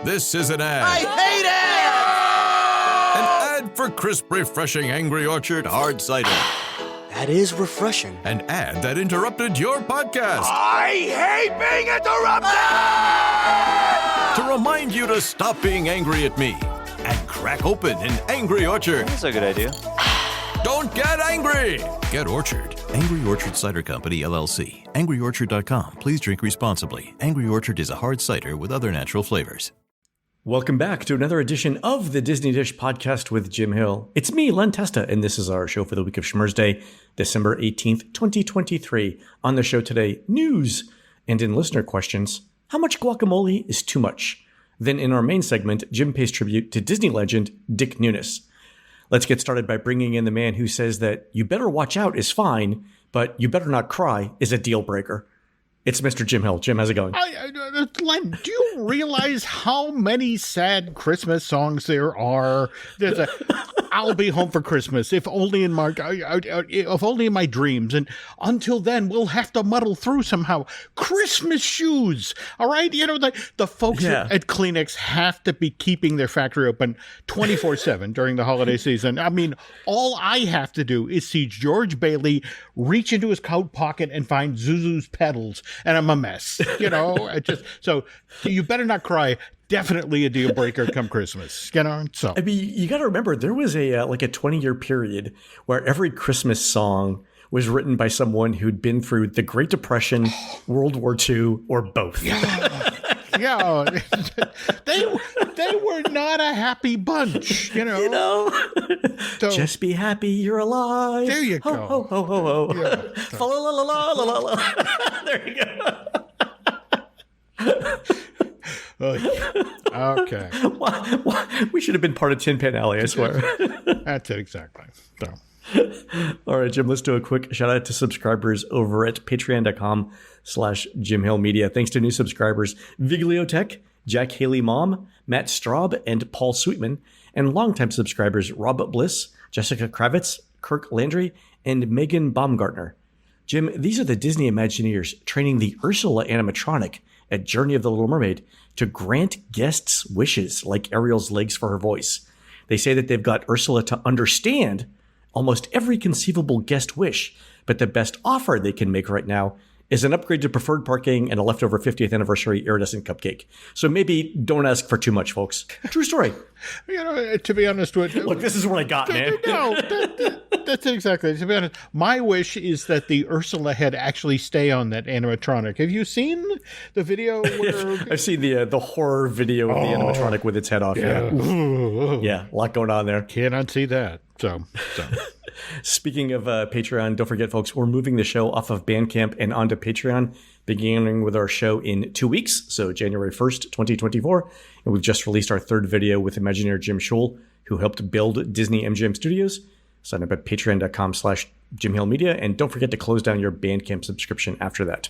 This is an ad. I hate it! An ad for crisp, refreshing Angry Orchard hard cider. That is refreshing. An ad that interrupted your podcast. I hate being interrupted! To remind you to stop being angry at me and crack open an Angry Orchard. That's a good idea. Don't get angry. Get Orchard. Angry Orchard Cider Company, LLC. AngryOrchard.com. Please drink responsibly. Angry Orchard is a hard cider with other natural flavors. Welcome back to another edition of the Disney Dish Podcast with Jim Hill. It's me, Len Testa, and this is our show for the week of Schmurz Day, December 18th, 2023. On the show today, news, and in listener questions, how much guacamole is too much? Then in our main segment, Jim pays tribute to Disney legend Dick Nunis. Let's get started by bringing in the man who says that you better watch out is fine, but you better not cry is a deal breaker. It's Mr. Jim Hill. Jim, how's it going? Len, do you realize how many sad Christmas songs there are? There's a "I'll be home for Christmas," if only in my dreams, and until then, we'll have to muddle through somehow. Christmas shoes, all right? You know, the folks at Kleenex have to be keeping their factory open 24/7 during the holiday season. I mean, all I have to do is see George Bailey reach into his coat pocket and find Zuzu's pedals, and I'm a mess, you know. So you better not cry. Definitely a deal breaker come Christmas, you know. So I mean, you got to remember there was a 20-year period where every Christmas song was written by someone who'd been through the Great Depression, World War II, or both. Yeah, they were not a happy bunch, you know. So, just be happy you're alive. There you go. Ho, ho, ho, ho, ho. Yeah, Fa la la la la la la. There you go. Okay. We should have been part of Tin Pan Alley, I swear. That's it, exactly. So. All right, Jim, let's do a quick shout out to subscribers over at patreon.com/Jim Hill Media. Thanks to new subscribers, Vigliotech, Jack Haley Mom, Matt Straub, and Paul Sweetman, and longtime subscribers Rob Bliss, Jessica Kravitz, Kirk Landry, and Megan Baumgartner. Jim, these are the Disney Imagineers training the Ursula animatronic at Journey of the Little Mermaid to grant guests wishes like Ariel's legs for her voice. They say that they've got Ursula to understand almost every conceivable guest wish, but the best offer they can make right now is an upgrade to preferred parking and a leftover 50th anniversary iridescent cupcake. So maybe don't ask for too much, folks. True story. You know, to be honest with you, look, this is what I got, man. No, that's it exactly. To be honest, my wish is that the Ursula head actually stay on that animatronic. Have you seen the video? Where... I've seen the horror video of the animatronic with its head off. Yeah, a lot going on there. Cannot see that. So. Speaking of Patreon, don't forget, folks, we're moving the show off of Bandcamp and onto Patreon, beginning with our show in 2 weeks, so January 1st, 2024. And we've just released our third video with Imagineer Jim Schul, who helped build Disney MGM Studios. Sign up at patreon.com/Jim Hill Media, and don't forget to close down your Bandcamp subscription after that.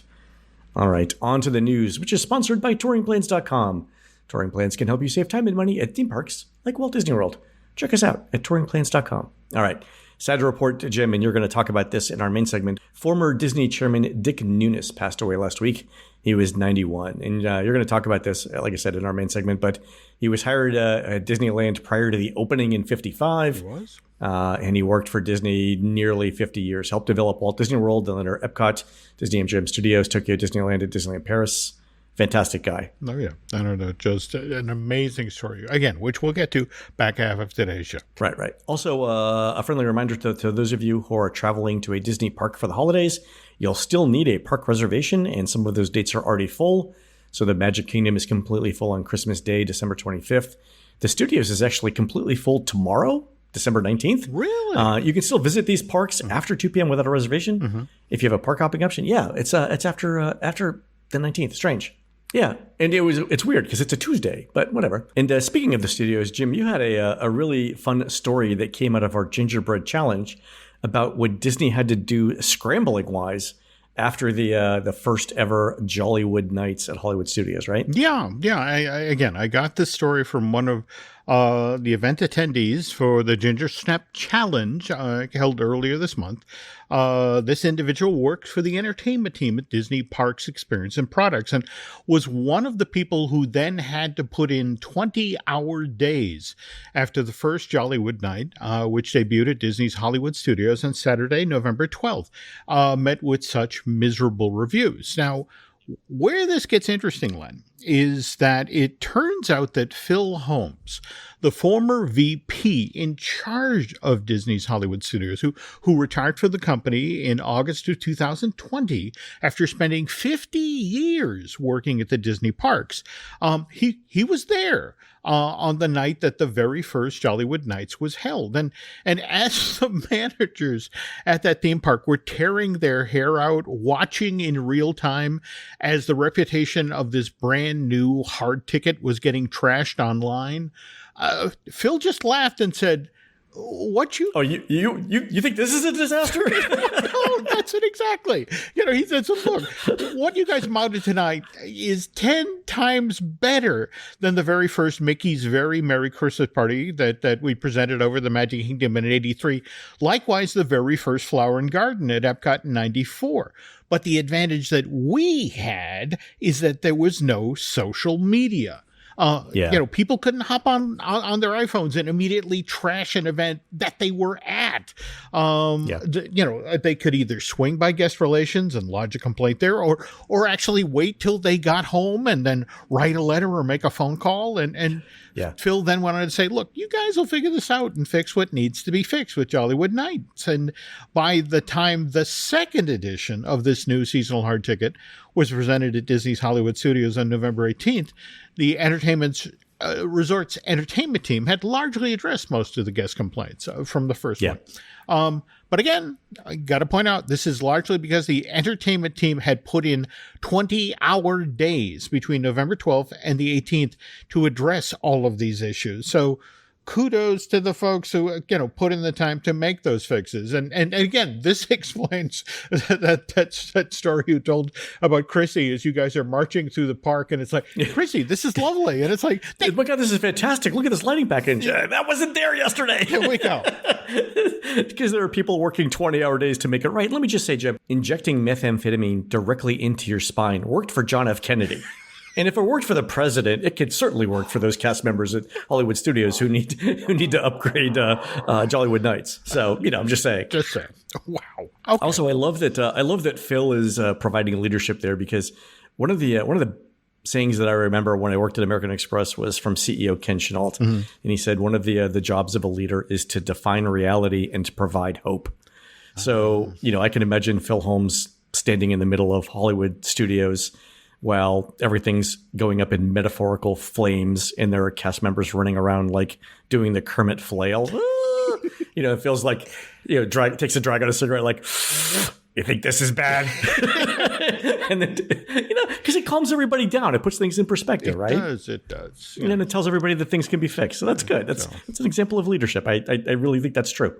All right, on to the news, which is sponsored by touringplans.com. Touring Plans can help you save time and money at theme parks like Walt Disney World. Check us out at touringplans.com. All right. Sad to report, Jim, and you're going to talk about this in our main segment. Former Disney chairman Dick Nunis passed away last week. He was 91. And you're going to talk about this, like I said, in our main segment. But he was hired at Disneyland prior to the opening in 55. He was? And he worked for Disney nearly 50 years. Helped develop Walt Disney World, then later Epcot, Disney MGM Studios, Tokyo Disneyland, and Disneyland Paris. Fantastic guy. Oh, yeah. I don't know. Just an amazing story. Again, which we'll get to back half of today's show. Right. Also, a friendly reminder to those of you who are traveling to a Disney park for the holidays, you'll still need a park reservation, and some of those dates are already full. So the Magic Kingdom is completely full on Christmas Day, December 25th. The Studios is actually completely full tomorrow, December 19th. Really? You can still visit these parks after 2 p.m. without a reservation. If you have a park hopping option. Yeah, it's after the 19th. Strange. Yeah, and it's weird because it's a Tuesday, but whatever. And speaking of the studios, Jim, you had a really fun story that came out of our gingerbread challenge about what Disney had to do scrambling-wise after the first ever Jollywood Nights at Hollywood Studios, right? Yeah. I got this story from one of The event attendees for the Ginger Snap Challenge held earlier this month. This individual works for the entertainment team at Disney Parks Experience and Products and was one of the people who then had to put in 20-hour days after the first Jollywood Night, which debuted at Disney's Hollywood Studios on Saturday, November 12th, met with such miserable reviews. Now, where this gets interesting, Len, is that it turns out that Phil Holmes, the former VP in charge of Disney's Hollywood Studios, who retired from the company in August of 2020 after spending 50 years working at the Disney parks, he was there on the night that the very first Jollywood Nights was held. And as the managers at that theme park were tearing their hair out, watching in real time as the reputation of this brand new hard ticket was getting trashed online, Phil just laughed and said, "What you? Oh, you think this is a disaster?" No, that's it exactly. He said, "So look, what you guys mounted tonight is 10 times better than the very first Mickey's Very Merry Christmas Party that we presented over the Magic Kingdom in '83. Likewise, the very first Flower and Garden at Epcot in '94. But the advantage that we had is that there was no social media." People couldn't hop on their iPhones and immediately trash an event that they were at. They could either swing by guest relations and lodge a complaint there, or actually wait till they got home and then write a letter or make a phone call. And Phil then went on to say, "Look, you guys will figure this out and fix what needs to be fixed with Jollywood Nights." And by the time the second edition of this new seasonal hard ticket was presented at Disney's Hollywood Studios on November 18th, the resort's entertainment team had largely addressed most of the guest complaints from the first one. But again, I got to point out, this is largely because the entertainment team had put in 20-hour days between November 12th and the 18th to address all of these issues. So kudos to the folks who, put in the time to make those fixes. And again, this explains that story you told about Chrissy as you guys are marching through the park and it's like, "Chrissy, this is lovely." And it's like, "Oh my God, this is fantastic. Look at this lighting package. That wasn't there yesterday." Here we go. Because there are people working 20-hour days to make it right. Let me just say, Jim, injecting methamphetamine directly into your spine worked for John F. Kennedy. And if it worked for the president, it could certainly work for those cast members at Hollywood Studios who need to upgrade Jollywood Nights. So, I'm just saying. Just saying. Wow. Okay. Also, I love that Phil is providing leadership there, because one of the sayings that I remember when I worked at American Express was from CEO Ken Chenault, and he said one of the jobs of a leader is to define reality and to provide hope. So, I can imagine Phil Holmes standing in the middle of Hollywood Studios while everything's going up in metaphorical flames and there are cast members running around like doing the Kermit flail. It feels like, takes a drag on a cigarette like, "You think this is bad?" And then, because it calms everybody down. It puts things in perspective, right? It does. And then it tells everybody that things can be fixed. So that's good. That's an example of leadership. I really think that's true.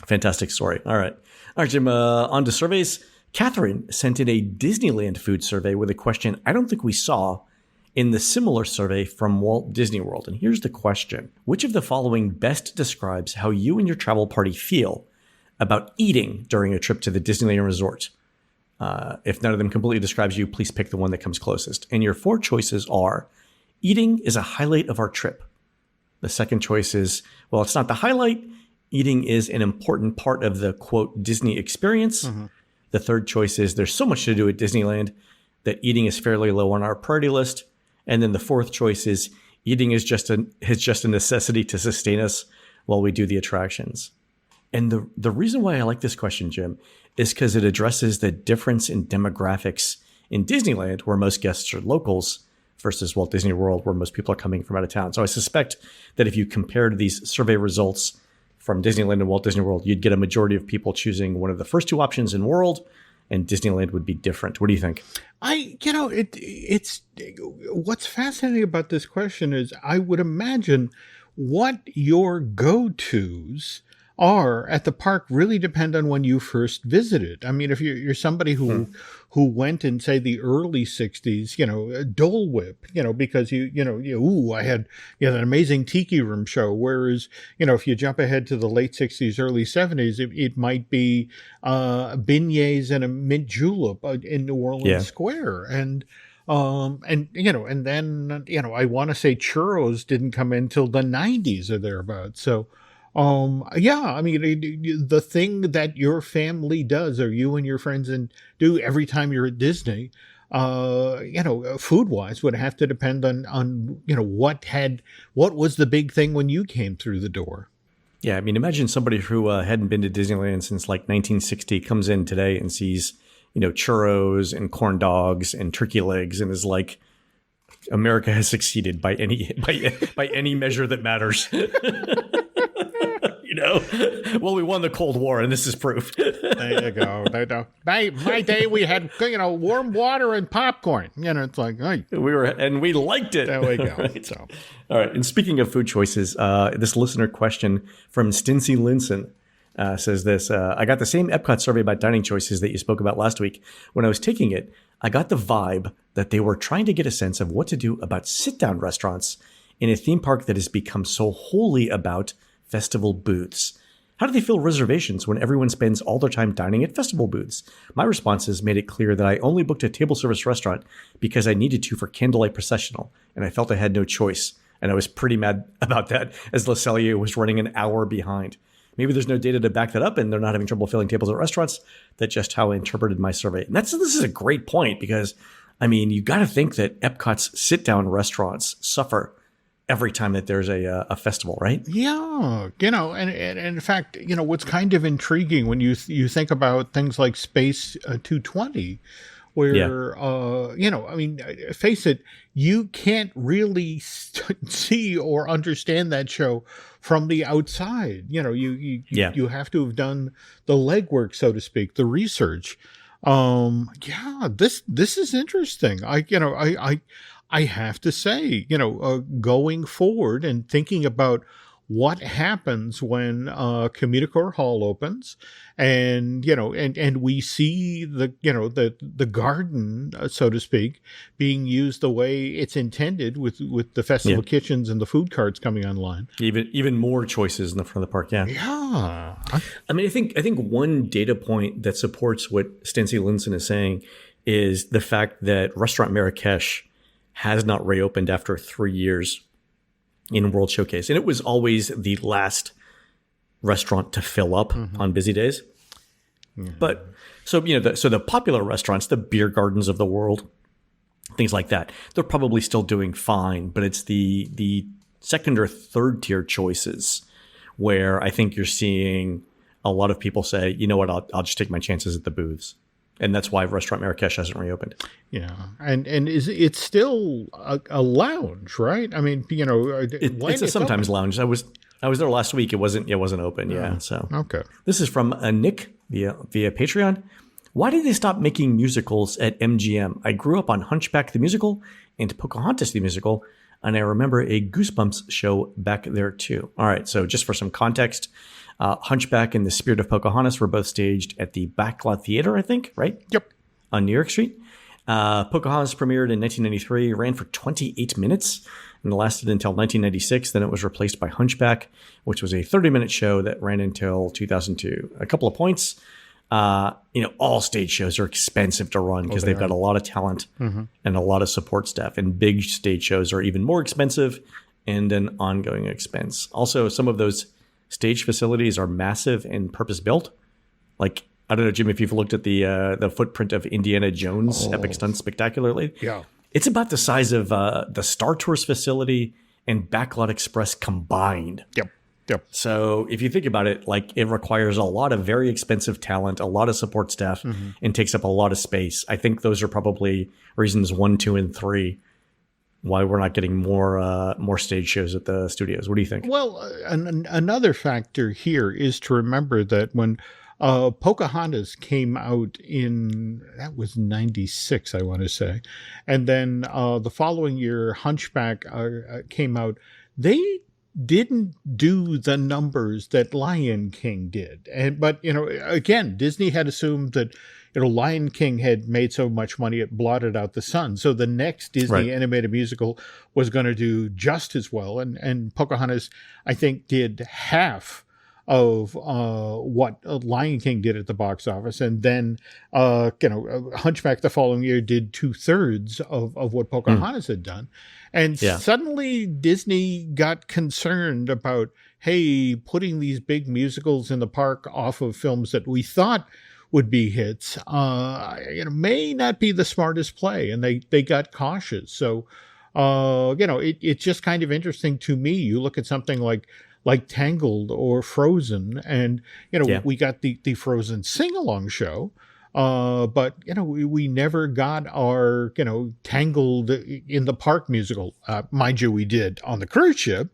Fantastic story. All right, Jim, on to surveys. Catherine sent in a Disneyland food survey with a question I don't think we saw in the similar survey from Walt Disney World. And here's the question. Which of the following best describes how you and your travel party feel about eating during a trip to the Disneyland resort? If none of them completely describes you, please pick the one that comes closest. And your 4 choices are: eating is a highlight of our trip. The second choice is, well, it's not the highlight. Eating is an important part of the, quote, Disney experience. Mm-hmm. The third choice is there's so much to do at Disneyland that eating is fairly low on our priority list. And then the fourth choice is eating is just a necessity to sustain us while we do the attractions. And the reason why I like this question, Jim, is because it addresses the difference in demographics in Disneyland, where most guests are locals, versus Walt Disney World, where most people are coming from out of town. So I suspect that if you compared these survey results from Disneyland and Walt Disney World, you'd get a majority of people choosing one of the first 2 options in World, and Disneyland would be different. What do you think? It's what's fascinating about this question is I would imagine what your go-tos are at the park really depend on when you first visited. I mean, if you're somebody who went in, say, the early 60s, Dole Whip, because I had an amazing Tiki Room show. Whereas, if you jump ahead to the late 60s, early 70s, it might be beignets and a mint julep in New Orleans Square. And then, I want to say churros didn't come in till the 90s or thereabouts. So, I mean, the thing that your family does, or you and your friends do every time you're at Disney, food wise would have to depend on what was the big thing when you came through the door. Yeah. I mean, imagine somebody who hadn't been to Disneyland since like 1960 comes in today and sees, churros and corn dogs and turkey legs and is like, America has succeeded by any measure that matters. Well, we won the Cold War, and this is proof. There you go. My day, we had warm water and popcorn. It's like, hey. we liked it. There we go. Right. So, all right. And speaking of food choices, this listener question from Stincy Linson says this: I got the same Epcot survey about dining choices that you spoke about last week. When I was taking it, I got the vibe that they were trying to get a sense of what to do about sit-down restaurants in a theme park that has become so wholly about festival booths. How do they fill reservations when everyone spends all their time dining at festival booths? My responses made it clear that I only booked a table service restaurant because I needed to for Candlelight Processional, and I felt I had no choice. And I was pretty mad about that, as Le Cellier was running an hour behind. Maybe there's no data to back that up, and they're not having trouble filling tables at restaurants. That's just how I interpreted my survey. And this is a great point, because, I mean, you got to think that Epcot's sit-down restaurants suffer every time that there's a festival, right? Yeah, and in fact, what's kind of intriguing when you think about things like Space 220, where I mean, face it, you can't really see or understand that show from the outside. You have to have done the legwork, so to speak, the research. This is interesting. I have to say, going forward and thinking about what happens when Communicore Hall opens, and we see the garden, so to speak, being used the way it's intended with the festival kitchens and the food carts coming online. Even more choices in the front of the park. Yeah. I mean, I think one data point that supports what Stincy Linson is saying is the fact that Restaurant Marrakesh has not reopened after 3 years in World Showcase. And it was always the last restaurant to fill up on busy days. Mm-hmm. But so the popular restaurants, the beer gardens of the world, things like that, they're probably still doing fine. But it's the second or third tier choices where I think you're seeing a lot of people say, you know what, I'll just take my chances at the booths. And that's why Restaurant Marrakesh hasn't reopened. Yeah, and it's still a lounge, right? I mean, it's a sometimes lounge. I was there last week. It wasn't open. Yeah. So okay. This is from Nick via Patreon. Why did they stop making musicals at MGM? I grew up on Hunchback the musical and Pocahontas the musical, and I remember a Goosebumps show back there too. All right. So just for some context. Hunchback and The Spirit of Pocahontas were both staged at the Backlot Theater, I think, right? Yep. On New York Street. Pocahontas premiered in 1993, ran for 28 minutes, and lasted until 1996. Then it was replaced by Hunchback, which was a 30-minute show that ran until 2002. A couple of points. All stage shows are expensive to run because they've got a lot of talent and a lot of support staff. And big stage shows are even more expensive and an ongoing expense. Also, some of those stage facilities are massive and purpose-built. Like, I don't know, Jim, if you've looked at the footprint of Indiana Jones Epic Stunt Spectacular lately. Yeah. It's about the size of the Star Tours facility and Backlot Express combined. Yep. So if you think about it, like, it requires a lot of very expensive talent, a lot of support staff, and takes up a lot of space. I think those are probably reasons 1, 2, and 3 why we're not getting more stage shows at the studios. What do you think? Well, another factor here is to remember that when Pocahontas came out that was 96, I want to say. And then the following year, Hunchback came out. They didn't do the numbers that Lion King did. But again, Disney had assumed that Lion King had made so much money it blotted out the sun. So the next Disney animated musical was going to do just as well. And Pocahontas, I think, did half of what Lion King did at the box office. And then, Hunchback the following year did 2/3 of what Pocahontas had done. And suddenly Disney got concerned about, hey, putting these big musicals in the park off of films that we thought would be hits, may not be the smartest play. And they got cautious. So, it's just kind of interesting to me. You look at something like Tangled or Frozen, and we got the Frozen sing-along show, but we never got our Tangled in the park musical. Mind you, we did on the cruise ship,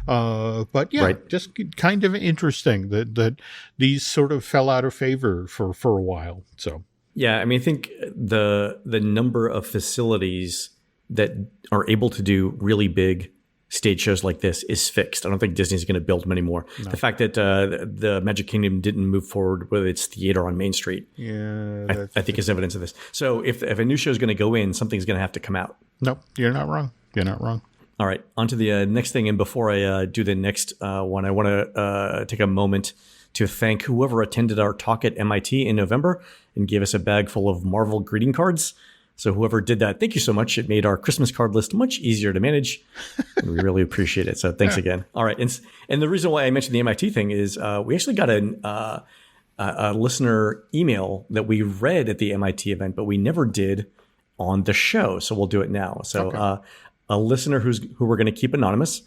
but just kind of interesting that these sort of fell out of favor for a while. So I mean, I think the number of facilities that are able to do really big stage shows like this is fixed. I don't think Disney's going to build many more. No. The fact that the Magic Kingdom didn't move forward with its theater on Main Street, I think is evidence of this. So if a new show is going to go in, something's going to have to come out. Nope, you're not wrong. You're not wrong. All right, on to the next thing. And before I do the next one, I want to take a moment to thank whoever attended our talk at MIT in November and gave us a bag full of Marvel greeting cards. So whoever did that, thank you so much. It made our Christmas card list much easier to manage. And we really appreciate it. So thanks again. All right. And the reason why I mentioned the MIT thing is we actually got a listener email that we read at the MIT event, but we never did on the show. So we'll do it now. So a listener who we're going to keep anonymous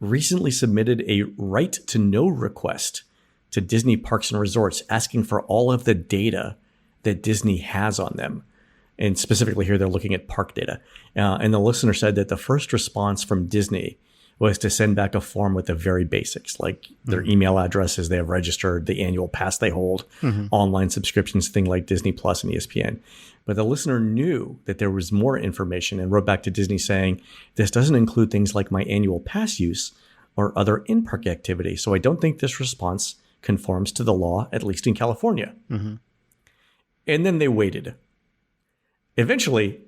recently submitted a right to know request to Disney Parks and Resorts asking for all of the data that Disney has on them. And specifically here, they're looking at park data. And the listener said that the first response from Disney was to send back a form with the very basics, like their email addresses they have registered, the annual pass they hold, online subscriptions, thing like Disney Plus and ESPN. But the listener knew that there was more information and wrote back to Disney saying, this doesn't include things like my annual pass use or other in-park activity. So I don't think this response conforms to the law, at least in California. And then they waited. Eventually,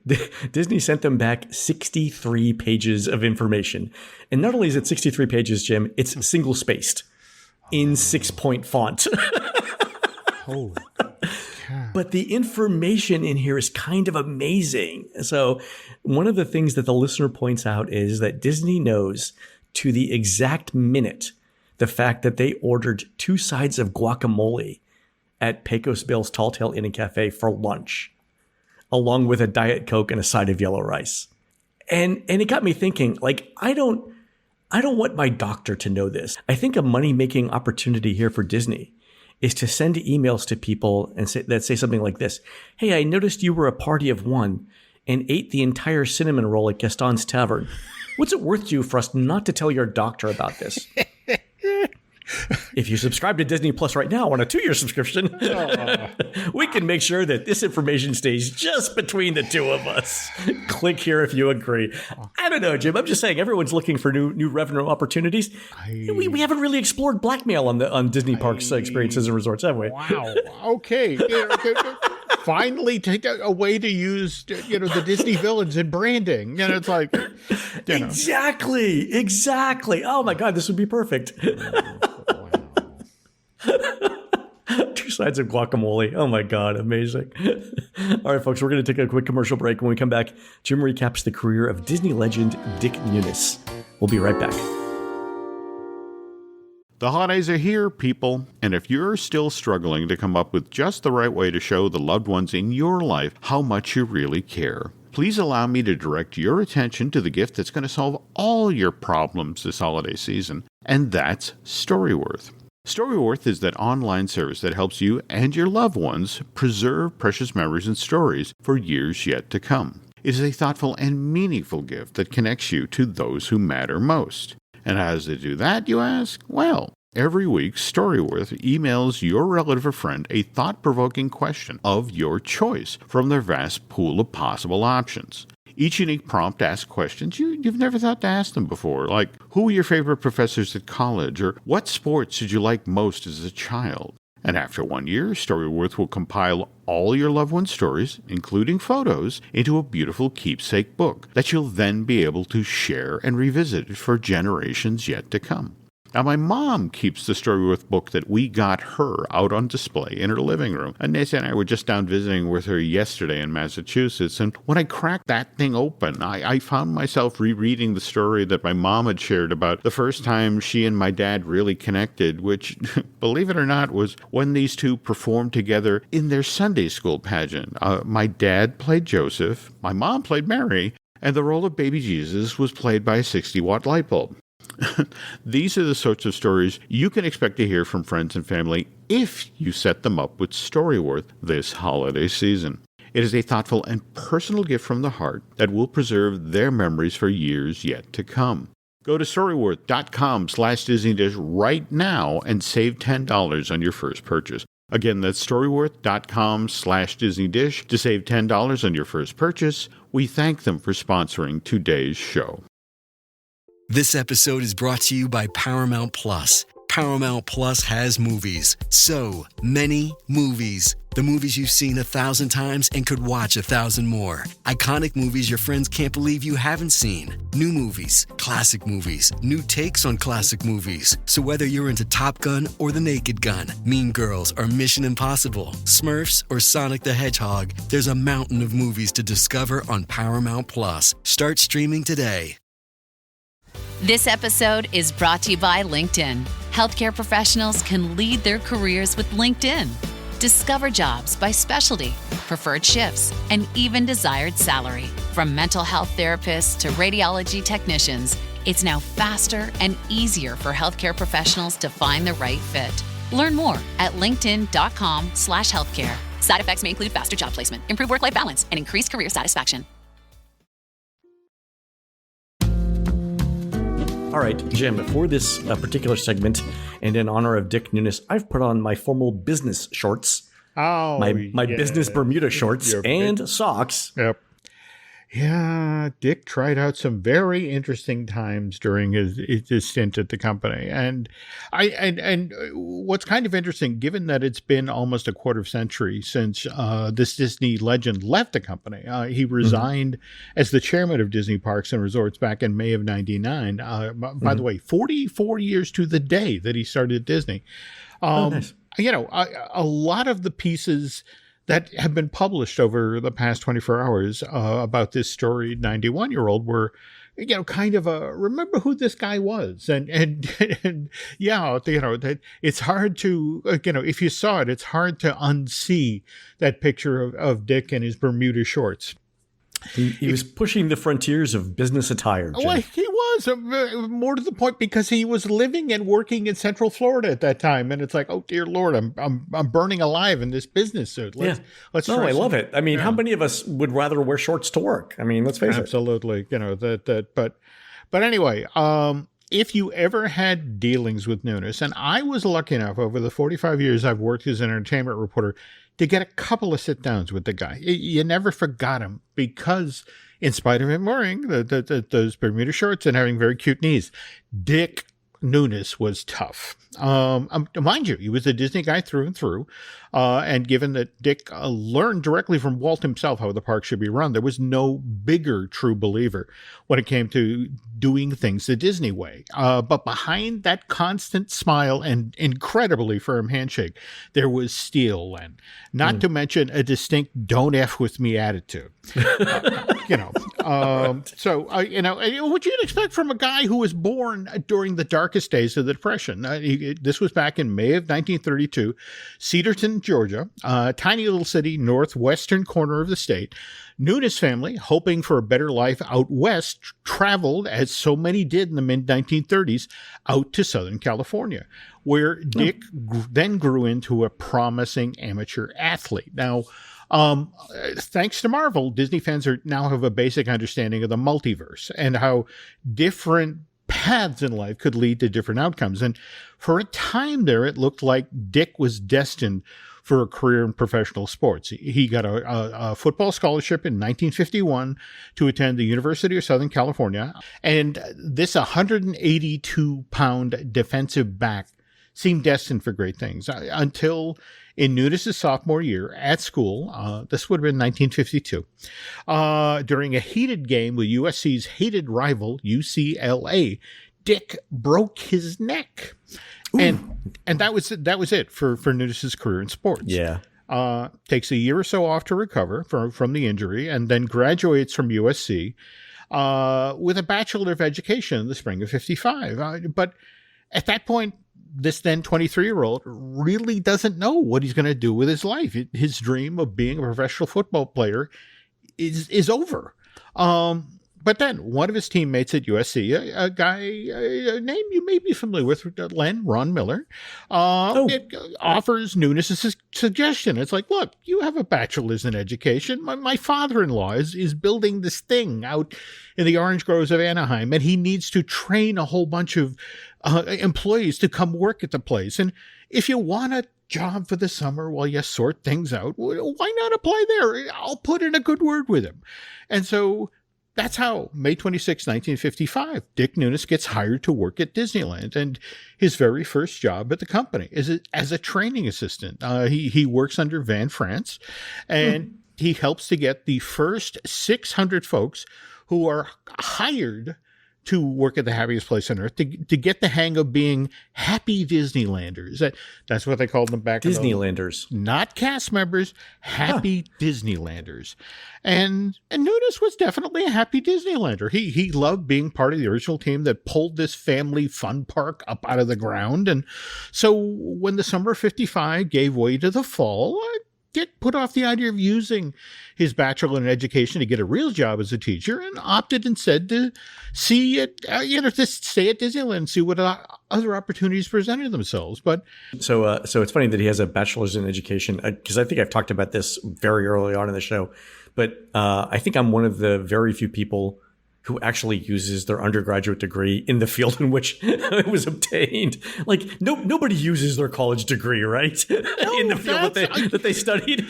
Disney sent them back 63 pages of information. And not only is it 63 pages, Jim, it's single-spaced in 6-point font. But the information in here is kind of amazing. So one of the things that the listener points out is that Disney knows to the exact minute the fact that they ordered 2 sides of guacamole at Pecos Bill's Tall Tale Inn and Cafe for lunch, along with a Diet Coke and a side of yellow rice. And it got me thinking, like, I don't want my doctor to know this. I think a money-making opportunity here for Disney is to send emails to people and say something like this. Hey, I noticed you were a party of one and ate the entire cinnamon roll at Gaston's Tavern. What's it worth to you for us not to tell your doctor about this? If you subscribe to Disney Plus right now on a 2-year subscription, we can make sure that this information stays just between the two of us. Click here if you agree. I don't know, Jim. I'm just saying everyone's looking for new revenue opportunities. We haven't really explored blackmail on Disney Parks experiences and resorts, have we? Wow. Okay. Finally take a way to use the Disney villains in branding. It's like Exactly. Oh my God, this would be perfect. 2 sides of guacamole. Oh my God, amazing. All right, folks, we're going to take a quick commercial break. When we come back, Jim recaps the career of Disney legend Dick Nunis. We'll be right back. The holidays are here, people, and if you're still struggling to come up with just the right way to show the loved ones in your life how much you really care, please allow me to direct your attention to the gift that's going to solve all your problems this holiday season, and that's Storyworth. Storyworth is that online service that helps you and your loved ones preserve precious memories and stories for years yet to come. It is a thoughtful and meaningful gift that connects you to those who matter most. And how does it do that, you ask? Well, every week, Storyworth emails your relative or friend a thought-provoking question of your choice from their vast pool of possible options. Each unique prompt asks questions you've never thought to ask them before, like, who were your favorite professors at college, or what sports did you like most as a child? And after 1 year, Storyworth will compile all your loved ones' stories, including photos, into a beautiful keepsake book that you'll then be able to share and revisit for generations yet to come. Now, my mom keeps the Storyworth book that we got her out on display in her living room. And Nancy and I were just down visiting with her yesterday in Massachusetts. And when I cracked that thing open, I found myself rereading the story that my mom had shared about the first time she and my dad really connected, which, believe it or not, was when these two performed together in their Sunday school pageant. My dad played Joseph, my mom played Mary, and the role of baby Jesus was played by a 60-watt light bulb. These are the sorts of stories you can expect to hear from friends and family if you set them up with Storyworth this holiday season. It is a thoughtful and personal gift from the heart that will preserve their memories for years yet to come. Go to storyworth.com/DisneyDish right now and save $10 on your first purchase. Again, that's storyworth.com/DisneyDish to save $10 on your first purchase. We thank them for sponsoring today's show. This episode is brought to you by Paramount Plus. Paramount Plus has movies. So many movies. The movies you've seen 1,000 times and could watch 1,000 more. Iconic movies your friends can't believe you haven't seen. New movies, classic movies, new takes on classic movies. So whether you're into Top Gun or The Naked Gun, Mean Girls or Mission Impossible, Smurfs or Sonic the Hedgehog, there's a mountain of movies to discover on Paramount Plus. Start streaming today. This episode is brought to you by LinkedIn. Healthcare professionals can lead their careers with LinkedIn. Discover jobs by specialty, preferred shifts, and even desired salary. From mental health therapists to radiology technicians, it's now faster and easier for healthcare professionals to find the right fit. Learn more at linkedin.com/healthcare. Side effects may include faster job placement, improved work-life balance, and increased career satisfaction. All right, Jim, for this particular segment, and in honor of Dick Nunis, I've put on my formal business shorts, my business Bermuda shorts, and socks. Yep. Yeah, Dick tried out some very interesting times during his stint at the company. And what's kind of interesting, given that it's been almost a quarter century since this Disney legend left the company, he resigned as the chairman of Disney Parks and Resorts back in May of '99. By the way, 44 years to the day that he started at Disney. Nice. You know, a lot of the pieces that have been published over the past 24 hours about this storied 91-year-old were, you know, kind of a remember who this guy was. And yeah, you know, that it's hard to, you know, if you saw it, it's hard to unsee that picture of Dick in his Bermuda shorts. He was pushing the frontiers of business attire, Jim. Well, he was, more to the point, because he was living and working in Central Florida at that time, and it's like, oh dear Lord, I'm burning alive in this business suit. Let's I love it. I mean, how many of us would rather wear shorts to work? I mean, let's face it. Absolutely, you know but anyway, if you ever had dealings with Nunis, and I was lucky enough over the 45 years I've worked as an entertainment reporter to get a couple of sit-downs with the guy. You never forgot him, because in spite of him wearing those Bermuda shorts and having very cute knees, Dick Nunis was tough. Mind you, he was a Disney guy through and through. And given that Dick learned directly from Walt himself how the park should be run, there was no bigger true believer when it came to doing things the Disney way. But behind that constant smile and incredibly firm handshake, there was steel, and not to mention a distinct "don't F with me" attitude. You know, you know, what you'd expect from a guy who was born during the darkest days of the Depression. This was back in May of 1932, Cedarton, Georgia, a tiny little city, northwestern corner of the state. Nunis family, hoping for a better life out west, traveled, as so many did in the mid-1930s, out to Southern California, where Dick then grew into a promising amateur athlete. Now, thanks to Marvel, Disney fans now have a basic understanding of the multiverse and how different paths in life could lead to different outcomes. And for a time there, it looked like Dick was destined for a career in professional sports. He got a football scholarship in 1951 to attend the University of Southern California. And this 182-pound defensive back seemed destined for great things until in Nunis' sophomore year at school, this would have been 1952, during a heated game with USC's hated rival, UCLA, Dick broke his neck. And that was it for Nunis' career in sports. Yeah. Takes a year or so off to recover from the injury, and then graduates from USC with a Bachelor of Education in the spring of 55. But at that point, this then 23-year-old really doesn't know what he's going to do with his life. His dream of being a professional football player is over. But then one of his teammates at USC, a guy, a name you may be familiar with, Ron Miller, it offers Nunis a suggestion. It's like, look, you have a bachelor's in education. My father-in-law is building this thing out in the orange groves of Anaheim, and he needs to train a whole bunch of employees to come work at the place. And if you want a job for the summer while you sort things out, why not apply there? I'll put in a good word with him. And so that's how, May 26, 1955, Dick Nunis gets hired to work at Disneyland. And his very first job at the company is as a training assistant. He works under Van France, and he helps to get the first 600 folks who are hired to work at the happiest place on earth to get the hang of being happy Disneylanders. That's what they called them back Disneylanders. Not cast members, happy Disneylanders. And Nunis was definitely a happy Disneylander. He loved being part of the original team that pulled this family fun park up out of the ground. And so when the summer of 55 gave way to the fall, Dick put off the idea of using his bachelor in education to get a real job as a teacher and opted instead to see it, to stay at Disneyland and see what other opportunities presented themselves. But so it's funny that he has a bachelor's in education, because I think I've talked about this very early on in the show, but I think I'm one of the very few people who actually uses their undergraduate degree in the field in which it was obtained. Like, nobody uses their college degree, right? In the field that they studied.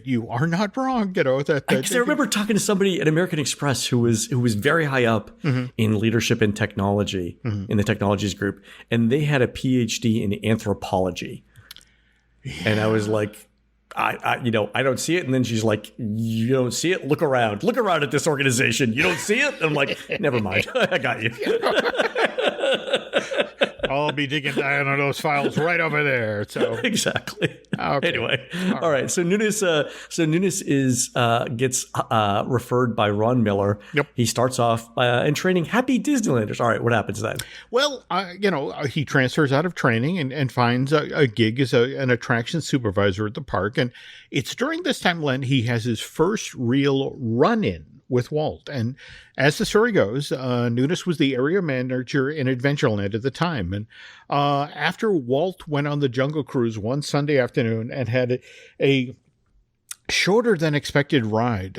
You are not wrong. Because I remember talking to somebody at American Express who was very high up in leadership and technology in the technologies group, and they had a PhD in anthropology, and I was like, I don't see it. And then she's like, you don't see it? Look around at this organization. You don't see it? And I'm like, never mind. I got you. I'll be digging down on those files right over there. So exactly. Okay. Anyway, all right. So Nunis gets referred by Ron Miller. Yep. He starts off in training happy Disneylanders. All right. What happens then? Well, he transfers out of training and finds a gig as an attraction supervisor at the park. And it's during this time, Len, he has his first real run-in with Walt. And as the story goes, Nunis was the area manager in Adventureland at the time. And after Walt went on the Jungle Cruise one Sunday afternoon and had a shorter than expected ride,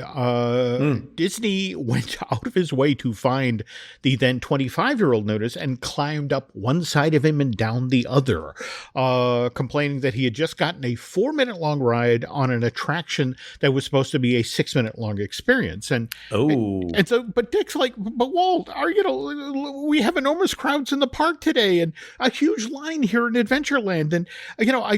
Disney went out of his way to find the then 25-year-old Nunis and climbed up one side of him and down the other, complaining that he had just gotten a 4-minute long ride on an attraction that was supposed to be a 6-minute long experience. And so, but Dick's like, but Walt, we have enormous crowds in the park today and a huge line here in Adventureland. And,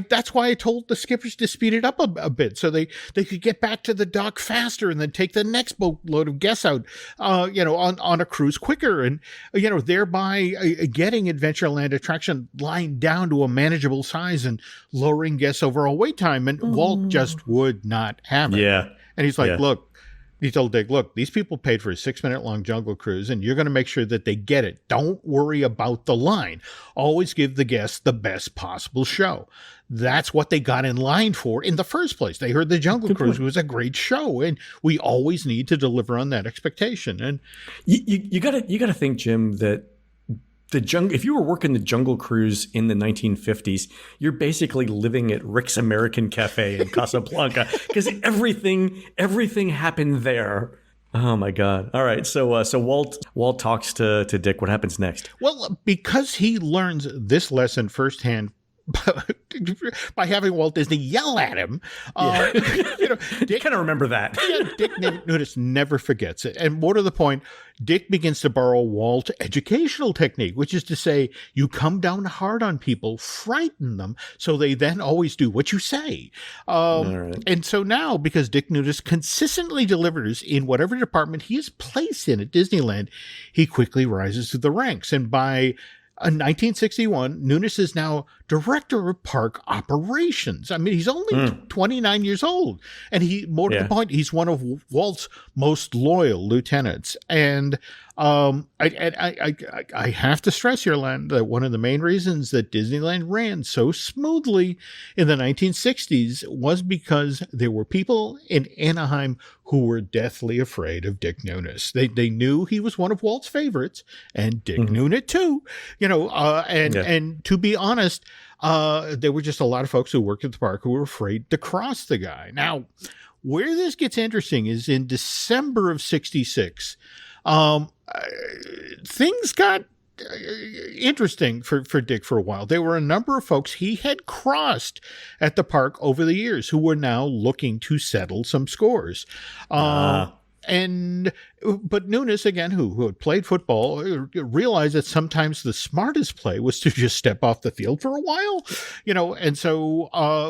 that's why I told the skippers to speed it up a bit so they could get back to the dock faster and then take the next boatload of guests out, on a cruise quicker, and thereby getting Adventureland attraction line down to a manageable size and lowering guests' overall wait time. And Walt just would not have it. Yeah, and he's like, look. He told Dick, look, these people paid for a 6-minute long Jungle Cruise, and you're going to make sure that they get it. Don't worry about the line. Always give the guests the best possible show. That's what they got in line for in the first place. They heard the Jungle Cruise was a great show, and we always need to deliver on that expectation. And you gotta think, Jim, that if you were working the Jungle Cruise in the 1950s, you're basically living at Rick's American Cafe in Casablanca, because everything happened there Oh my God! All right, so Walt talks to Dick. What happens next? Well, because he learns this lesson firsthand by having Walt Disney yell at him. Dick kind of remember that. Dick Nunis never forgets it. And more to the point, Dick begins to borrow Walt's educational technique, which is to say, you come down hard on people, frighten them, so they then always do what you say. Right. And so now, because Dick Nunis consistently delivers in whatever department he is placed in at Disneyland, he quickly rises through the ranks. And by 1961, Nunis is now director of park operations. I mean, he's only 29 years old. And more to the point, he's one of Walt's most loyal lieutenants. And I have to stress here, Len, that one of the main reasons that Disneyland ran so smoothly in the 1960s was because there were people in Anaheim who were deathly afraid of Dick Nunis. They knew he was one of Walt's favorites, and Dick knew it too. And to be honest, there were just a lot of folks who worked at the park who were afraid to cross the guy. Now, where this gets interesting is in December of 66, things got interesting for Dick for a while. There were a number of folks he had crossed at the park over the years who were now looking to settle some scores. But Nunis, again, who had played football, realized that sometimes the smartest play was to just step off the field for a while, and so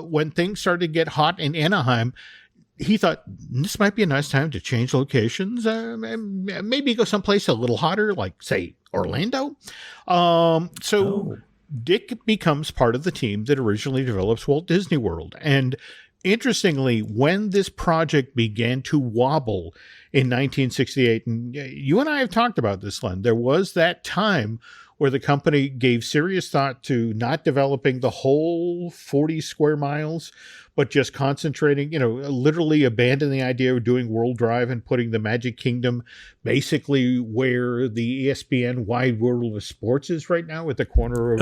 when things started to get hot in Anaheim, he thought this might be a nice time to change locations, maybe go someplace a little hotter, like, say, Orlando. Dick becomes part of the team that originally develops Walt Disney World. And interestingly, when this project began to wobble in 1968, and you and I have talked about this, Len, there was that time where the company gave serious thought to not developing the whole 40 square miles, but just concentrating, literally abandoning the idea of doing World Drive and putting the Magic Kingdom basically where the ESPN Wide World of Sports is right now, at the corner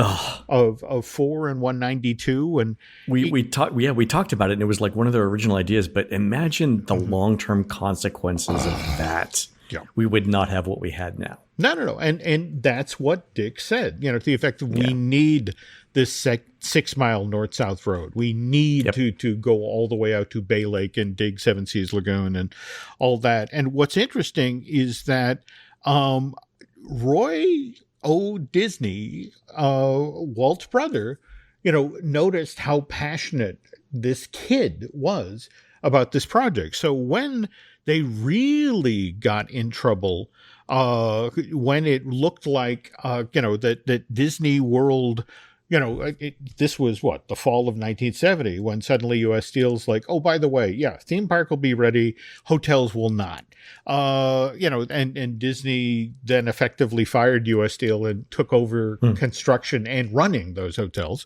of 4 and 192. And we talked about it, and it was like one of their original ideas. But imagine the long-term consequences of that. Yeah. We would not have what we had now. No. And that's what Dick said, to the effect that we need this 6 mile north-south road. We need to go all the way out to Bay Lake and dig Seven Seas Lagoon and all that. And what's interesting is that Roy O. Disney, Walt's brother, noticed how passionate this kid was about this project. So when they really got in trouble, when it looked like, that Disney World, this was the fall of 1970, when suddenly U.S. Steel's like, oh, by the way, theme park will be ready, hotels will not. And Disney then effectively fired U.S. Steel and took over construction and running those hotels.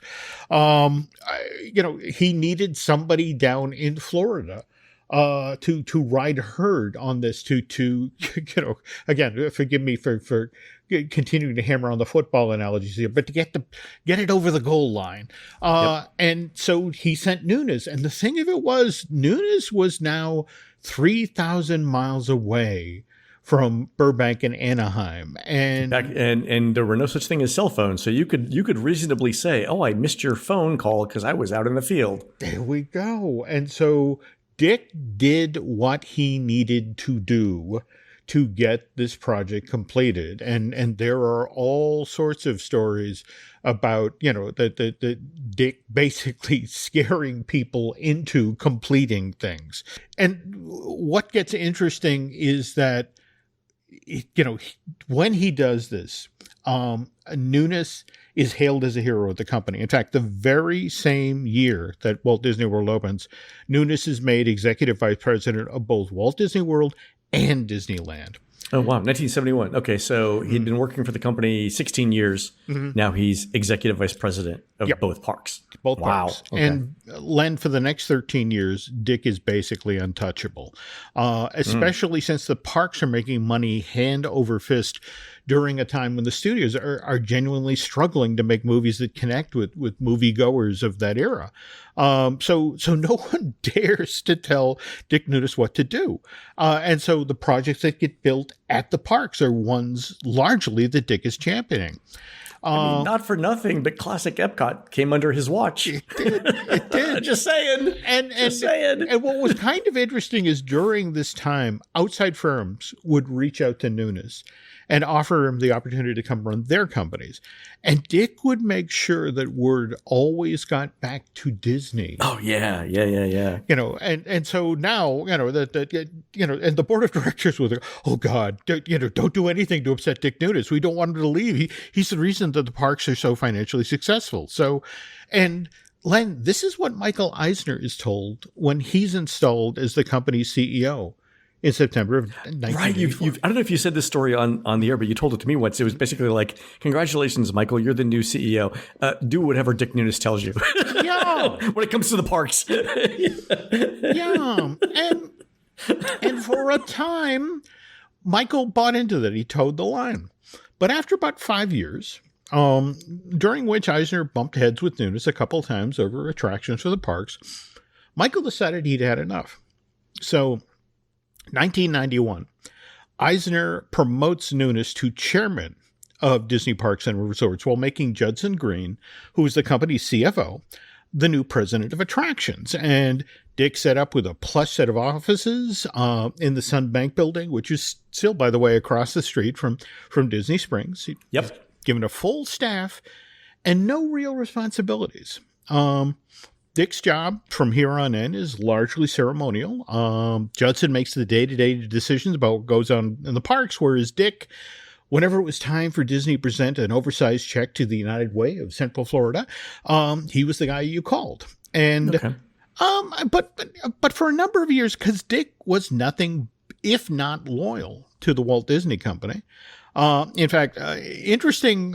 He needed somebody down in Florida to ride herd on this, to again, forgive me for continuing to hammer on the football analogies here, but to get it over the goal line. And so he sent Nunis, and the thing of it was, Nunis was now 3,000 miles away from Burbank and Anaheim, and there were no such thing as cell phones, so you could reasonably say, "Oh, I missed your phone call because I was out in the field." There we go. And so Dick did what he needed to do to get this project completed. And there are all sorts of stories about, the Dick basically scaring people into completing things. And what gets interesting is that, when he does this, Nunis is hailed as a hero of the company. In fact, the very same year that Walt Disney World opens, Nunis is made executive vice president of both Walt Disney World and Disneyland. Oh, wow. 1971. Okay, so he'd been working for the company 16 years. Now he's executive vice president of both parks. Both parks. Okay. And Len, for the next 13 years, Dick is basically untouchable, especially since the parks are making money hand over fist during a time when the studios are genuinely struggling to make movies that connect with moviegoers of that era. So no one dares to tell Dick Nunis what to do. And so the projects that get built at the parks are ones largely that Dick is championing. I mean, not for nothing, but Classic Epcot came under his watch. It did. Just saying. And what was kind of interesting is during this time, outside firms would reach out to Nunis and offer him the opportunity to come run their companies. And Dick would make sure that word always got back to Disney. Oh, yeah. And so now, and the board of directors was like, oh, God, don't do anything to upset Dick Nunis. We don't want him to leave. He's the reason that the parks are so financially successful. So, and Len, this is what Michael Eisner is told when he's installed as the company's CEO. In September of 1984. Right. I don't know if you said this story on the air, but you told it to me once. It was basically like, congratulations, Michael, you're the new CEO. Do whatever Dick Nunis tells you. Yeah. When it comes to the parks. Yeah. And for a time, Michael bought into that. He towed the line. But after about 5 years, during which Eisner bumped heads with Nunis a couple times over attractions for the parks, Michael decided he'd had enough. So 1991, Eisner promotes Nunis to chairman of Disney Parks and Resorts while making Judson Green, who is the company's CFO, the new president of attractions. And Dick set up with a plush set of offices in the Sunbank building, which is still, by the way, across the street from Disney Springs. Yep. Given a full staff and no real responsibilities. Dick's job from here on in is largely ceremonial. Judson makes the day-to-day decisions about what goes on in the parks, whereas Dick, whenever it was time for Disney to present an oversized check to the United Way of Central Florida, he was the guy you called. And okay. But for a number of years, because Dick was nothing if not loyal to the Walt Disney Company. In fact, interesting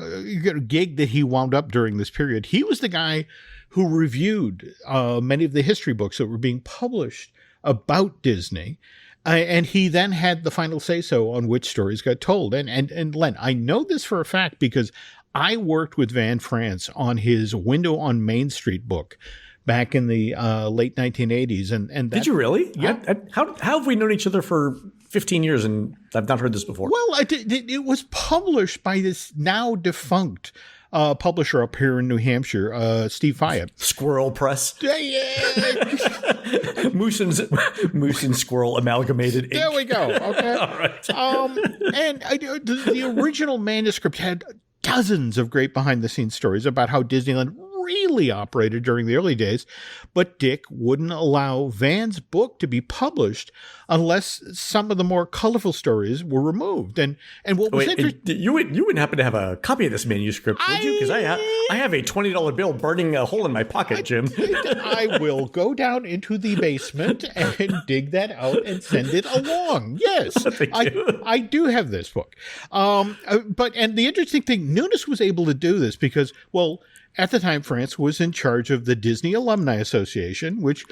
gig that he wound up during this period. He was the guy who reviewed many of the history books that were being published about Disney. And he then had the final say-so on which stories got told. And Len, I know this for a fact because I worked with Van France on his Window on Main Street book back in the late 1980s. And that, did you really? Yeah. How have we known each other for 15 years and I've not heard this before? Well, it was published by this now defunct publisher up here in New Hampshire, Steve Fayette. Squirrel Press. Yeah. Moose and Squirrel amalgamated. There we go. Okay. All right. And the original manuscript had dozens of great behind-the-scenes stories about how Disneyland really operated during the early days, but Dick wouldn't allow Van's book to be published unless some of the more colorful stories were removed. And what was interesting, you wouldn't happen to have a copy of this manuscript, would you? Because I have a $20 bill burning a hole in my pocket, Jim. I will go down into the basement and dig that out and send it along. Yes, I do have this book. But the interesting thing, Nunis was able to do this because, well, at the time, France was in charge of the Disney Alumni Association, which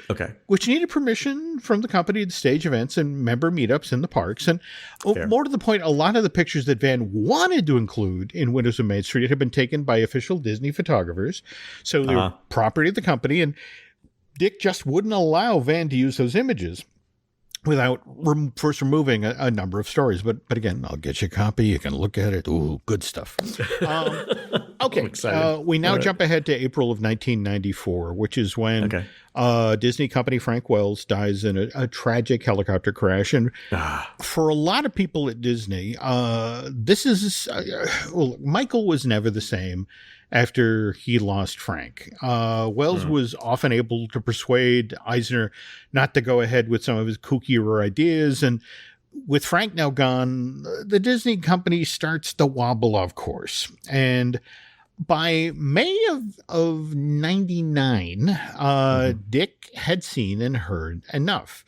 needed permission from the company to stage events and member meetups in the parks. And more to the point, a lot of the pictures that Van wanted to include in Windows of Main Street had been taken by official Disney photographers. So they were property of the company, and Dick just wouldn't allow Van to use those images without first removing a number of stories. But again, I'll get you a copy. You can look at it. Ooh, good stuff. Okay. We now jump ahead to April of 1994, which is when Disney company Frank Wells dies in a tragic helicopter crash. And for a lot of people at Disney, this is Michael was never the same after he lost Frank. Wells was often able to persuade Eisner not to go ahead with some of his kookier ideas. And with Frank now gone, the Disney company starts to wobble off course. And by May of 99, Dick had seen and heard enough.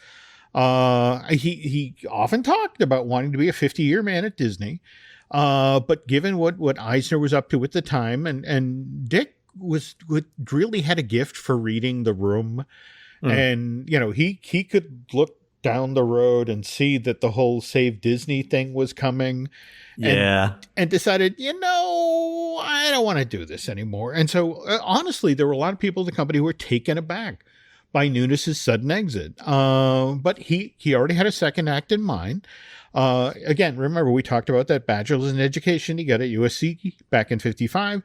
He often talked about wanting to be a 50-year man at Disney. But given what Eisner was up to at the time, and Dick really had a gift for reading the room, and he could look down the road and see that the whole Save Disney thing was coming. And decided, I don't want to do this anymore. And so, honestly, there were a lot of people in the company who were taken aback by Nunis' sudden exit. But he already had a second act in mind. Again, remember, we talked about that bachelor's in education he got at USC back in 1955.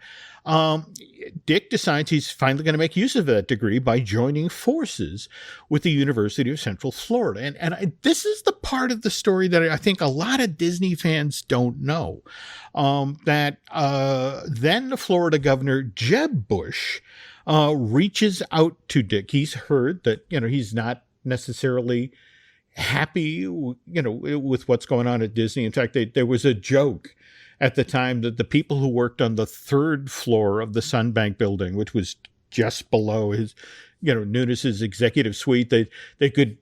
Dick decides he's finally going to make use of that degree by joining forces with the University of Central Florida. And this is the part of the story that I think a lot of Disney fans don't know. That then the Florida governor, Jeb Bush, reaches out to Dick. He's heard that, he's not necessarily happy, with what's going on at Disney. In fact, there was a joke at the time that the people who worked on the third floor of the Sunbank building, which was just below his, Nunis's executive suite, they could,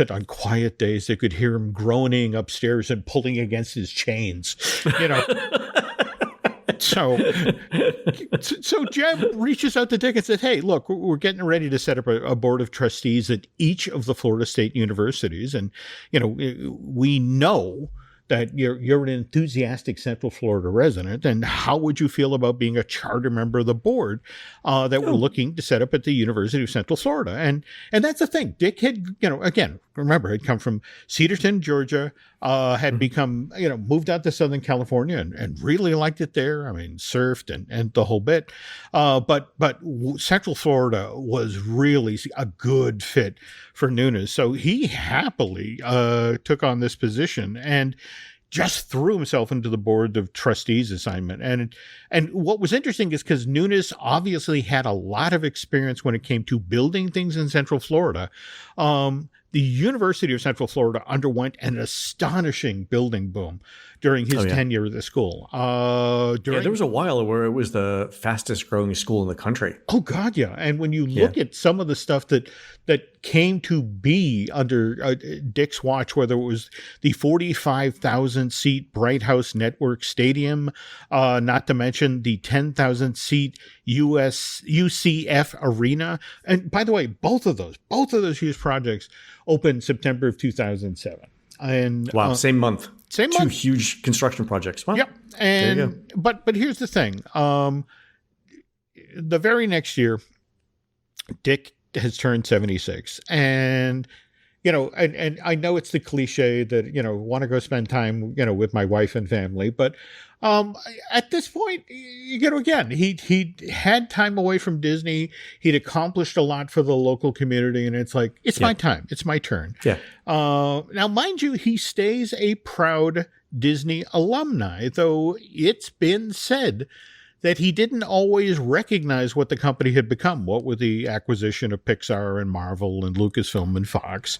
on quiet days, they could hear him groaning upstairs and pulling against his chains, So Jeb reaches out to Dick and says, hey, look, we're getting ready to set up a board of trustees at each of the Florida State universities. And, we know that you're an enthusiastic Central Florida resident, and how would you feel about being a charter member of the board that we're looking to set up at the University of Central Florida? And that's the thing. Dick had, again, remember, had come from Cedarton, Georgia, had become, moved out to Southern California and really liked it there. I mean, surfed and the whole bit. But Central Florida was really a good fit for Nunis. So he happily took on this position and just threw himself into the board of trustees assignment. And what was interesting is because Nunis obviously had a lot of experience when it came to building things in Central Florida. The University of Central Florida underwent an astonishing building boom during his tenure at the school. There was a while where it was the fastest growing school in the country. Oh, God, yeah. And when you look at some of the stuff that came to be under Dick's watch, whether it was the 45,000-seat Bright House Network Stadium, not to mention the 10,000-seat UCF Arena. And by the way, both of those huge projects opened September of 2007. And wow, same month. Same Two month. huge construction projects. Wow. Yep. And but here's the thing. The very next year, Dick has turned 76. And and I know it's the cliche that, want to go spend time, with my wife and family. But at this point, again, he had time away from Disney. He'd accomplished a lot for the local community. And it's like, it's my time. It's my turn. Yeah. Now, mind you, he stays a proud Disney alumni, though it's been said that he didn't always recognize what the company had become, what with the acquisition of Pixar and Marvel and Lucasfilm and Fox.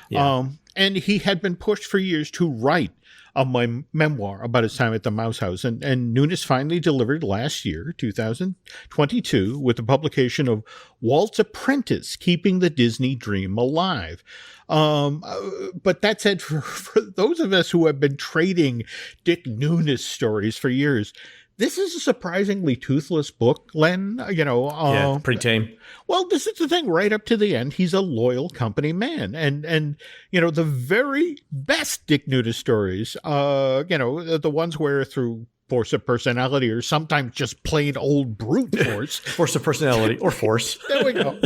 Yeah. And he had been pushed for years to write a memoir about his time at the Mouse House. And Nunis finally delivered last year, 2022, with the publication of Walt's Apprentice, Keeping the Disney Dream Alive. But that said, for those of us who have been trading Dick Nunis stories for years, this is a surprisingly toothless book, Len. Pretty tame. Well, this is the thing. Right up to the end, he's a loyal company man, and the very best Dick Nunis stories, the ones where through force of personality or sometimes just plain old brute force, force of personality or force. There we go.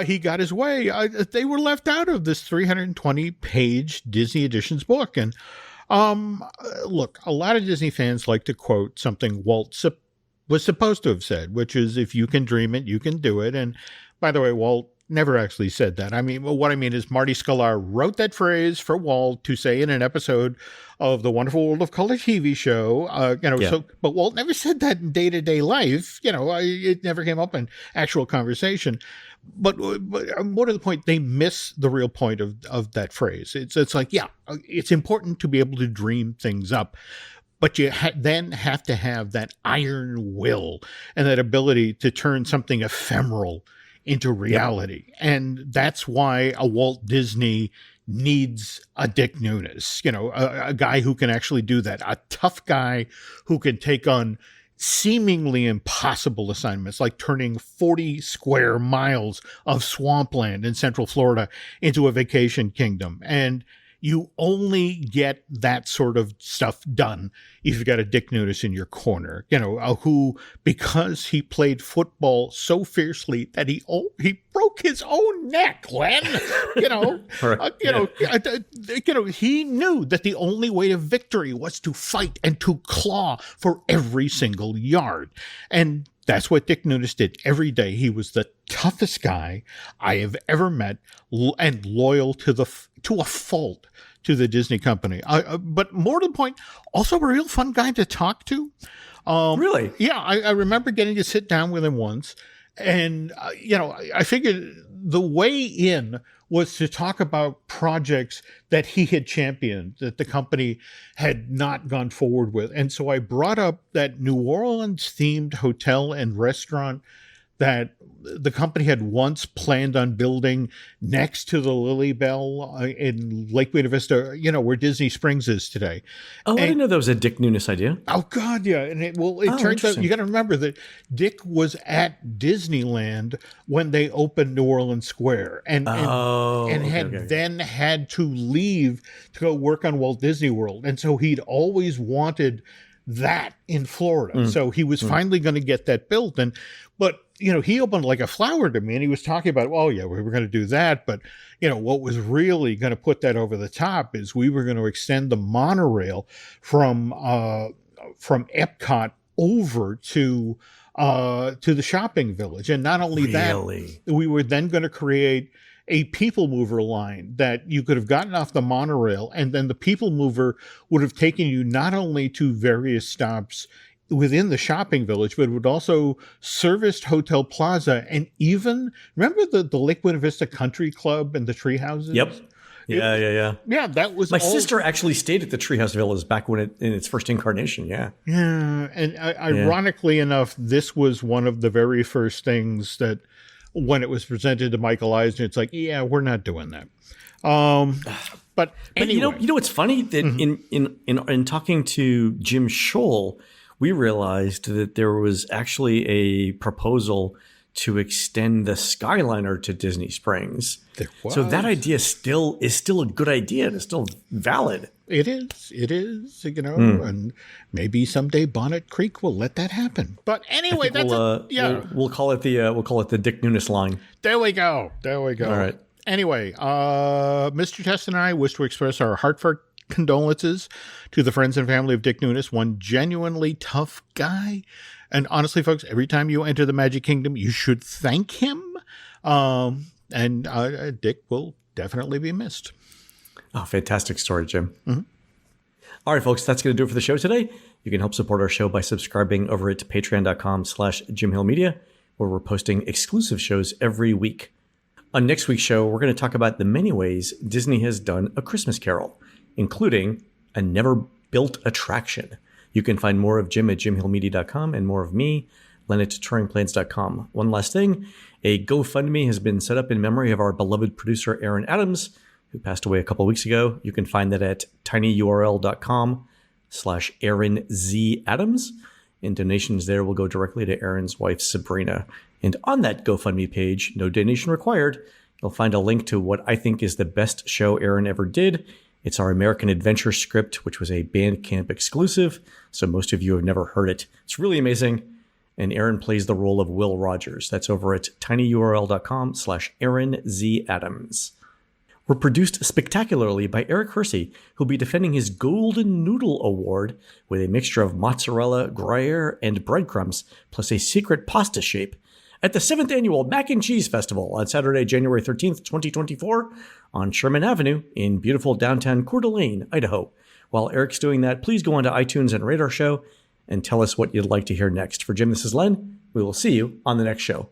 He got his way. They were left out of this 320-page Disney Editions book, and. Look, a lot of Disney fans like to quote something Walt was supposed to have said, which is, if you can dream it, you can do it. And by the way, Walt never actually said that. I mean, what I mean is Marty Sklar wrote that phrase for Walt to say in an episode of the Wonderful World of Color TV show, but Walt never said that in day-to-day life. It never came up in actual conversation. But more to the point, they miss the real point of that phrase. It's like, it's important to be able to dream things up, but you then have to have that iron will and that ability to turn something ephemeral into reality. Yep. And that's why a Walt Disney needs a Dick Nunis, a guy who can actually do that, a tough guy who can take on seemingly impossible assignments, like turning 40 square miles of swampland in Central Florida into a vacation kingdom. And you only get that sort of stuff done if you've got a Dick Nunis in your corner, who, because he played football so fiercely that he broke his own neck, Len. He knew that the only way to victory was to fight and to claw for every single yard. And that's what Dick Nunis did every day. He was the toughest guy I have ever met, and loyal to a fault to the Disney company. But more to the point, also a real fun guy to talk to. Really? Yeah, I remember getting to sit down with him once, and I figured the way in was to talk about projects that he had championed, that the company had not gone forward with. And so I brought up that New Orleans-themed hotel and restaurant that the company had once planned on building next to the Lily Bell in Lake Buena Vista, where Disney Springs is today. Oh, I didn't know that was a Dick Nunis idea. Oh, God, yeah. And it turns out, you got to remember that Dick was at Disneyland when they opened New Orleans Square and then had to leave to go work on Walt Disney World. And so he'd always wanted that in Florida. So he was finally going to get that built. But he opened like a flower to me, and he was talking about, we were going to do that. But, what was really going to put that over the top is we were going to extend the monorail from Epcot over to the shopping village. And not only that, we were then going to create a people mover line that you could have gotten off the monorail, and then the people mover would have taken you not only to various stops within the shopping village, but it would also service Hotel Plaza, and even remember the Lake Buena Vista Country Club and the tree houses? Yep. Yeah. Yeah, that was my sister actually stayed at the Treehouse Villas back when in its first incarnation. Yeah. Yeah, and ironically enough, this was one of the very first things that, when it was presented to Michael Eisner, it's like, we're not doing that. But anyway, you know what's funny that in talking to Jim Scholl, we realized that there was actually a proposal to extend the Skyliner to Disney Springs. So that idea is still a good idea. It's still valid. It is, and maybe someday Bonnet Creek will let that happen. But anyway, we'll call it the Dick Nunis line. There we go. All right. Anyway, Mr. Test and I wish to express our heartfelt condolences to the friends and family of Dick Nunis, one genuinely tough guy. And honestly, folks, every time you enter the Magic Kingdom, you should thank him. And Dick will definitely be missed. Oh, fantastic story, Jim. Mm-hmm. All right, folks, that's going to do it for the show today. You can help support our show by subscribing over at patreon.com/JimHillMedia, where we're posting exclusive shows every week. On next week's show, we're going to talk about the many ways Disney has done A Christmas Carol, including a never-built attraction. You can find more of Jim at JimHillMedia.com and more of me, Len at TouringPlans.com. One last thing, a GoFundMe has been set up in memory of our beloved producer, Aaron Adams, who passed away a couple of weeks ago. You can find that at tinyurl.com/AaronZAdams. And donations there will go directly to Aaron's wife, Sabrina. And on that GoFundMe page, no donation required, you'll find a link to what I think is the best show Aaron ever did. It's our American Adventure script, which was a Bandcamp exclusive, so most of you have never heard it. It's really amazing. And Aaron plays the role of Will Rogers. That's over at tinyurl.com/AaronZAdams. We're produced spectacularly by Eric Hersey, who'll be defending his Golden Noodle Award with a mixture of mozzarella, Gruyere, and breadcrumbs, plus a secret pasta shape, at the 7th Annual Mac and Cheese Festival on Saturday, January 13th, 2024, on Sherman Avenue in beautiful downtown Coeur d'Alene, Idaho. While Eric's doing that, please go onto iTunes and rate our show and tell us what you'd like to hear next. For Jim, this is Len. We will see you on the next show.